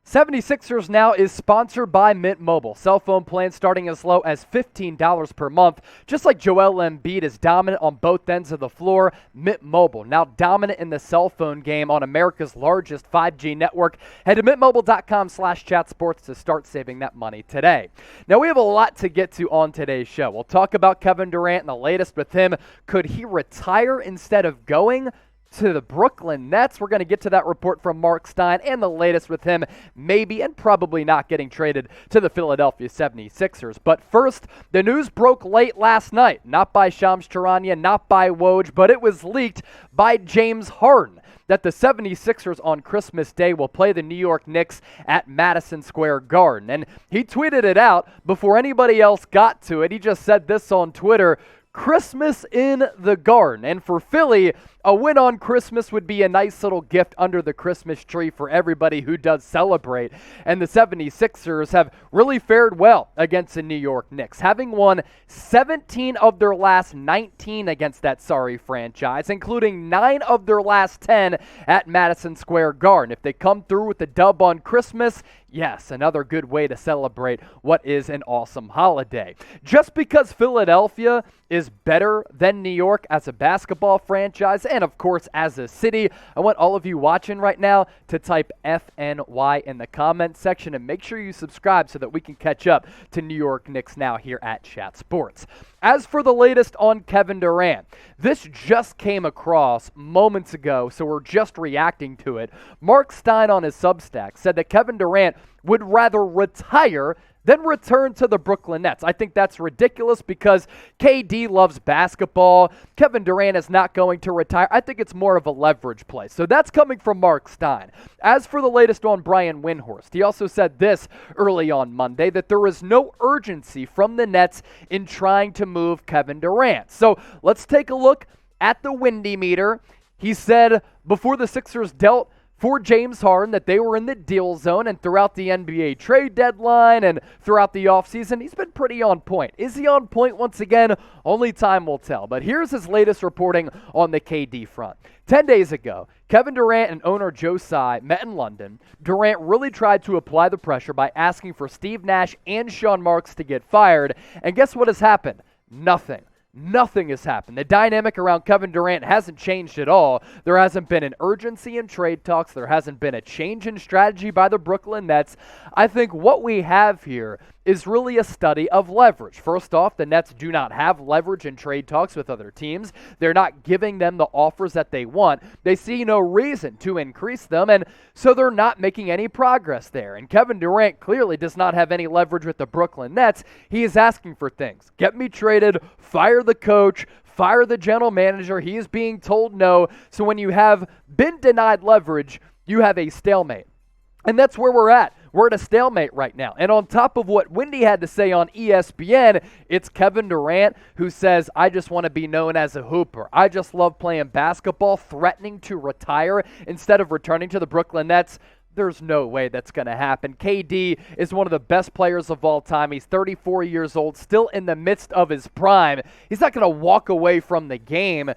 76ers now is sponsored by Mint Mobile. Cell phone plans starting as low as $15 per month. Just like Joel Embiid is dominant on both ends of the floor, Mint Mobile now dominant in the cell phone game on America's largest 5G network. Head to mintmobile.com/chatsports to start saving that money today. Now we have a lot to get to on today's show. We'll talk about Kevin Durant and the latest with him. Could he retire instead of going to the Brooklyn Nets? We're going to get to that report from Marc Stein and the latest with him maybe and probably not getting traded to the Philadelphia 76ers. But first, the news broke late last night, not by Shams Charania, not by Woj, but it was leaked by James Harden that the 76ers on Christmas Day will play the New York Knicks at Madison Square Garden. And he tweeted it out before anybody else got to it. He just said this on Twitter: Christmas in the Garden. And for Philly, a win on Christmas would be a nice little gift under the Christmas tree for everybody who does celebrate. And the 76ers have really fared well against the New York Knicks, having won 17 of their last 19 against that sorry franchise, including 9 of their last 10 at Madison Square Garden. If they come through with the dub on Christmas, yes, another good way to celebrate what is an awesome holiday. Just because Philadelphia is better than New York as a basketball franchise and, of course, as a city, I want all of you watching right now to type FNY in the comments section and make sure you subscribe so that we can catch up to New York Knicks now here at Chat Sports. As for the latest on Kevin Durant, this just came across moments ago, so we're just reacting to it. Marc Stein on his Substack said that Kevin Durant would rather retire than return to the Brooklyn Nets. I think that's ridiculous because KD loves basketball. Kevin Durant is not going to retire. I think it's more of a leverage play. So that's coming from Marc Stein. As for the latest on Brian Windhorst, he also said this early on Monday, that there is no urgency from the Nets in trying to move Kevin Durant. So let's take a look at the Windy meter. He said before the Sixers dealt for James Harden that they were in the deal zone, and throughout the NBA trade deadline and throughout the offseason, he's been pretty on point. Is he on point once again? Only time will tell. But here's his latest reporting on the KD front. 10 days ago, Kevin Durant and owner Joe Tsai met in London. Durant really tried to apply the pressure by asking for Steve Nash and Sean Marks to get fired. And guess what has happened? Nothing. Nothing has happened. The dynamic around Kevin Durant hasn't changed at all. There hasn't been an urgency in trade talks. There hasn't been a change in strategy by the Brooklyn Nets. I think what we have here is really a study of leverage. First off, the Nets do not have leverage in trade talks with other teams. They're not giving them the offers that they want. They see no reason to increase them, and so they're not making any progress there. And Kevin Durant clearly does not have any leverage with the Brooklyn Nets. He is asking for things. Get me traded, fire the coach, fire the general manager. He is being told no. So when you have been denied leverage, you have a stalemate. And that's where we're at. We're at a stalemate right now. And on top of what Windy had to say on ESPN, it's Kevin Durant who says, I just want to be known as a hooper. I just love playing basketball, threatening to retire instead of returning to the Brooklyn Nets. There's no way that's going to happen. KD is one of the best players of all time. He's 34 years old, still in the midst of his prime. He's not going to walk away from the game,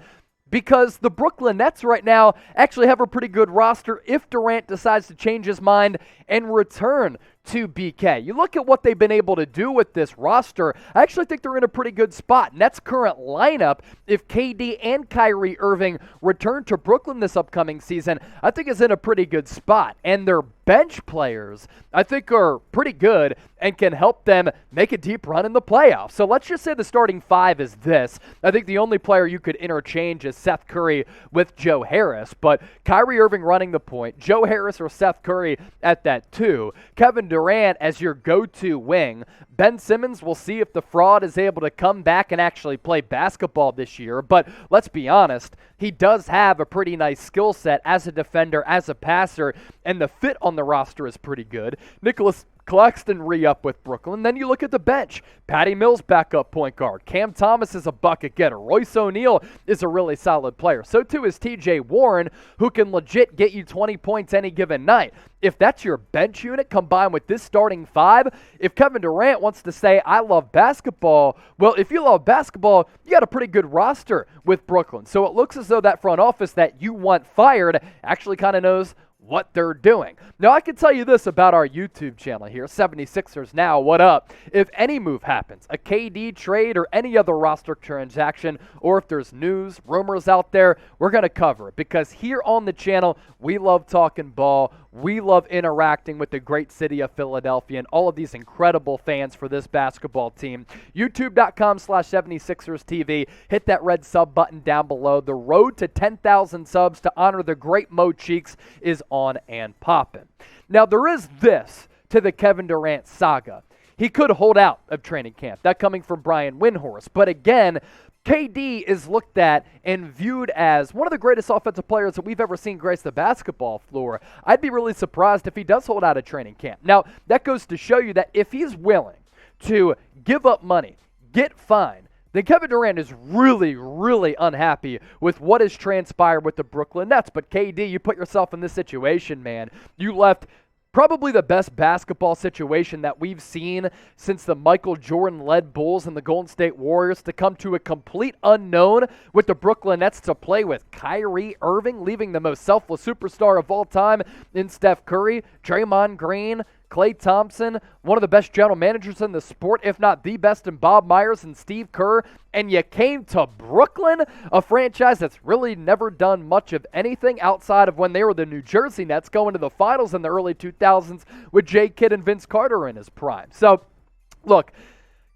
because the Brooklyn Nets right now actually have a pretty good roster if Durant decides to change his mind and return to BK. You look at what they've been able to do with this roster, I actually think they're in a pretty good spot. Nets' current lineup, if KD and Kyrie Irving return to Brooklyn this upcoming season, I think is in a pretty good spot. And their bench players, I think, are pretty good and can help them make a deep run in the playoffs. So let's just say the starting five is this. I think the only player you could interchange is Seth Curry with Joe Harris, but Kyrie Irving running the point, Joe Harris or Seth Curry at that 2, Kevin Durant as your go-to wing. Ben Simmons, we'll see if the fraud is able to come back and actually play basketball this year, but let's be honest, he does have a pretty nice skill set as a defender, as a passer, and the fit on the roster is pretty good. Nicholas Claxton re-up with Brooklyn. Then you look at the bench. Patty Mills backup point guard. Cam Thomas is a bucket getter. Royce O'Neal is a really solid player. So too is TJ Warren, who can legit get you 20 points any given night. If that's your bench unit combined with this starting five, if Kevin Durant wants to say, I love basketball, well, if you love basketball, you got a pretty good roster with Brooklyn. So it looks as though that front office that you want fired actually kind of knows what they're doing. Now, I can tell you this about our YouTube channel here, 76ers Now, what up? If any move happens, a KD trade or any other roster transaction, or if there's news, rumors out there, we're going to cover it because here on the channel, we love talking ball. We love interacting with the great city of Philadelphia and all of these incredible fans for this basketball team. YouTube.com/76ers TV. Hit that red sub button down below. The road to 10,000 subs to honor the great Mo Cheeks is on and popping. Now, there is this to the Kevin Durant saga. He could hold out of training camp. That coming from Brian Windhorst. But again, KD is looked at and viewed as one of the greatest offensive players that we've ever seen grace the basketball floor. I'd be really surprised if he does hold out of training camp. Now, that goes to show you that if he's willing to give up money, get fined, then Kevin Durant is really, really unhappy with what has transpired with the Brooklyn Nets. But KD, you put yourself in this situation, man. You left probably the best basketball situation that we've seen since the Michael Jordan-led Bulls and the Golden State Warriors to come to a complete unknown with the Brooklyn Nets to play with Kyrie Irving, leaving the most selfless superstar of all time in Steph Curry, Draymond Green, Klay Thompson, one of the best general managers in the sport, if not the best, in Bob Myers and Steve Kerr, and you came to Brooklyn, a franchise that's really never done much of anything outside of when they were the New Jersey Nets going to the finals in the early 2000s with Jay Kidd and Vince Carter in his prime. So, look,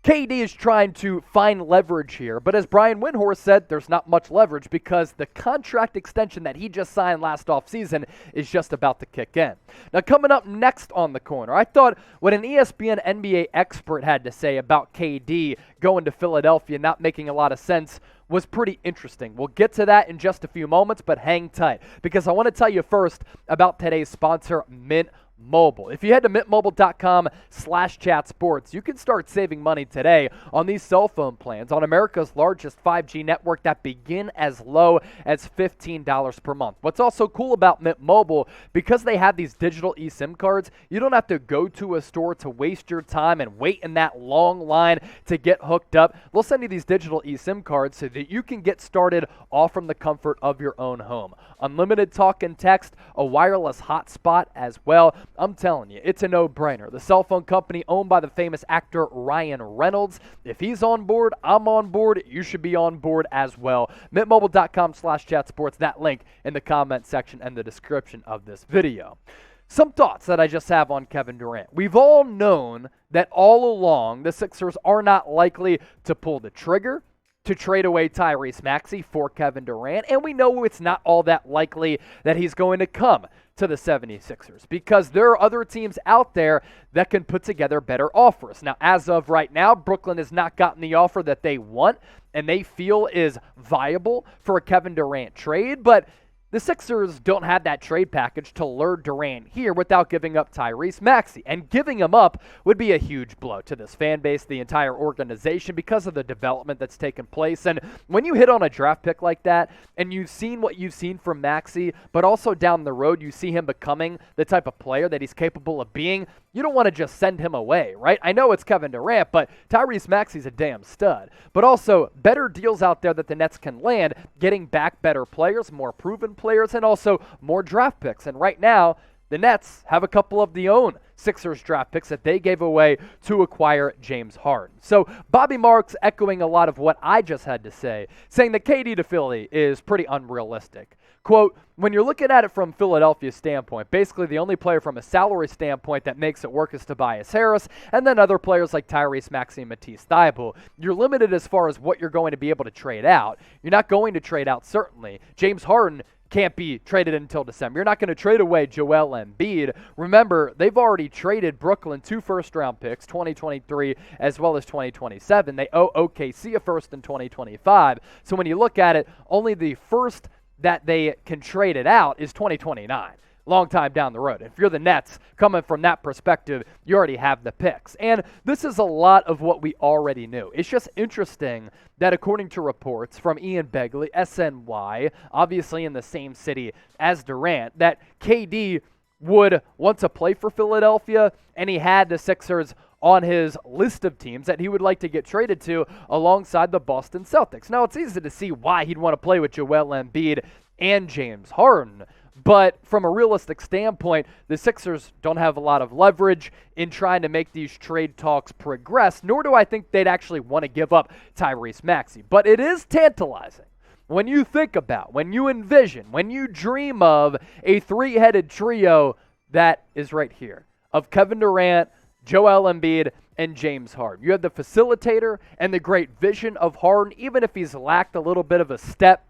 KD is trying to find leverage here, but as Brian Windhorst said, there's not much leverage because the contract extension that he just signed last offseason is just about to kick in. Now, coming up next on the corner, I thought what an ESPN NBA expert had to say about KD going to Philadelphia not making a lot of sense was pretty interesting. We'll get to that in just a few moments, but hang tight because I want to tell you first about today's sponsor, Mint Mobile. If you head to mintmobile.com/chatsports, you can start saving money today on these cell phone plans on America's largest 5G network that begin as low as $15 per month. What's also cool about Mint Mobile, because they have these digital eSIM cards, you don't have to go to a store to waste your time and wait in that long line to get hooked up. They'll send you these digital eSIM cards so that you can get started all from the comfort of your own home. Unlimited talk and text, a wireless hotspot as well. I'm telling you, it's a no-brainer. The cell phone company owned by the famous actor Ryan Reynolds. If he's on board, I'm on board. You should be on board as well. MintMobile.com/chatsports. That link in the comment section and the description of this video. Some thoughts that I just have on Kevin Durant. We've all known that all along the Sixers are not likely to pull the trigger to trade away Tyrese Maxey for Kevin Durant, and we know it's not all that likely that he's going to come to the 76ers because there are other teams out there that can put together better offers. Now, as of right now, Brooklyn has not gotten the offer that they want and they feel is viable for a Kevin Durant trade, but the Sixers don't have that trade package to lure Durant here without giving up Tyrese Maxey. And giving him up would be a huge blow to this fan base, the entire organization, because of the development that's taken place. And when you hit on a draft pick like that, and you've seen what you've seen from Maxey, but also down the road you see him becoming the type of player that he's capable of being, you don't want to just send him away, right? I know it's Kevin Durant, but Tyrese Maxey's a damn stud. But also, better deals out there that the Nets can land, getting back better players, more proven players, and also more draft picks. And right now, the Nets have a couple of the own Sixers draft picks that they gave away to acquire James Harden. So Bobby Marks echoing a lot of what I just had to say, saying that KD to Philly is pretty unrealistic. Quote, when you're looking at it from Philadelphia's standpoint, basically the only player from a salary standpoint that makes it work is Tobias Harris, and then other players like Tyrese Maxey and Matisse Thybulle. You're limited as far as what you're going to be able to trade out. You're not going to trade out, certainly. James Harden can't be traded until December. You're not going to trade away Joel Embiid. Remember, they've already traded Brooklyn 2 first-round picks, 2023 as well as 2027. They owe OKC a first in 2025. So when you look at it, only the first that they can trade it out is 2029. Long time down the road. If you're the Nets, coming from that perspective, you already have the picks. And this is a lot of what we already knew. It's just interesting that according to reports from Ian Begley, SNY, obviously in the same city as Durant, that KD would want to play for Philadelphia, and he had the Sixers on his list of teams that he would like to get traded to alongside the Boston Celtics. Now, it's easy to see why he'd want to play with Joel Embiid and James Harden, But from a realistic standpoint, the Sixers don't have a lot of leverage in trying to make these trade talks progress, nor do I think they'd actually want to give up Tyrese Maxey. But it is tantalizing when you think about, when you envision, when you dream of a three-headed trio that is right here, of Kevin Durant, Joel Embiid, and James Harden. You have the facilitator and the great vision of Harden, even if he's lacked a little bit of a step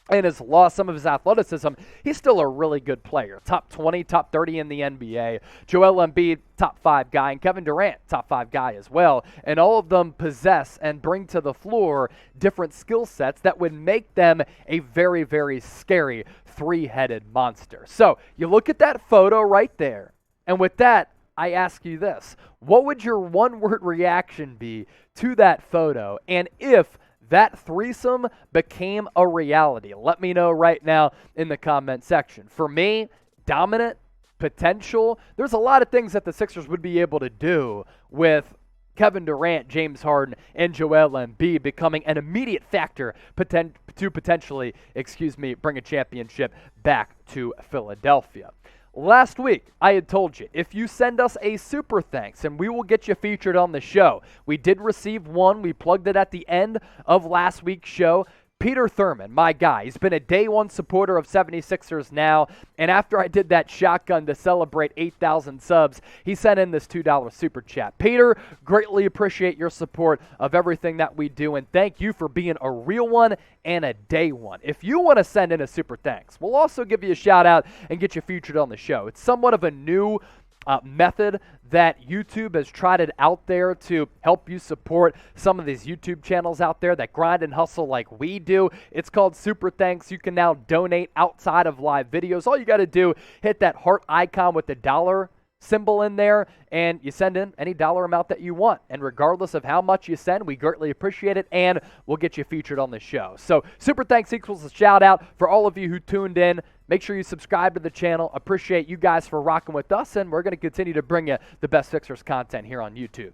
and has lost some of his athleticism, he's still a really good player. Top 20, top 30 in the NBA. Joel Embiid, top 5 guy, and Kevin Durant, top 5 guy as well. And all of them possess and bring to the floor different skill sets that would make them a very, very scary three-headed monster. So you look at that photo right there, and with that, I ask you this. What would your one-word reaction be to that photo? And if that threesome became a reality, let me know right now in the comment section. For me, dominant, potential, there's a lot of things that the Sixers would be able to do with Kevin Durant, James Harden, and Joel Embiid becoming an immediate factor to potentially, bring a championship back to Philadelphia. Last week, I had told you, if you send us a super thanks, and we will get you featured on the show. We did receive one. We plugged it at the end of last week's show. Peter Thurman, my guy, he's been a day one supporter of 76ers now, and after I did that shotgun to celebrate 8,000 subs, he sent in this $2 super chat. Peter, greatly appreciate your support of everything that we do, and thank you for being a real one and a day one. If you want to send in a super thanks, we'll also give you a shout out and get you featured on the show. It's somewhat of a new method that YouTube has tried it out there to help you support some of these YouTube channels out there that grind and hustle like we do. It's called Super Thanks. You can now donate outside of live videos. All you got to do, hit that heart icon with the dollar symbol in there, and you send in any dollar amount that you want. And regardless of how much you send, we greatly appreciate it, and we'll get you featured on the show. So Super Thanks equals a shout out for all of you who tuned in. Make sure you subscribe to the channel. Appreciate you guys for rocking with us, and we're going to continue to bring you the best Sixers content here on YouTube.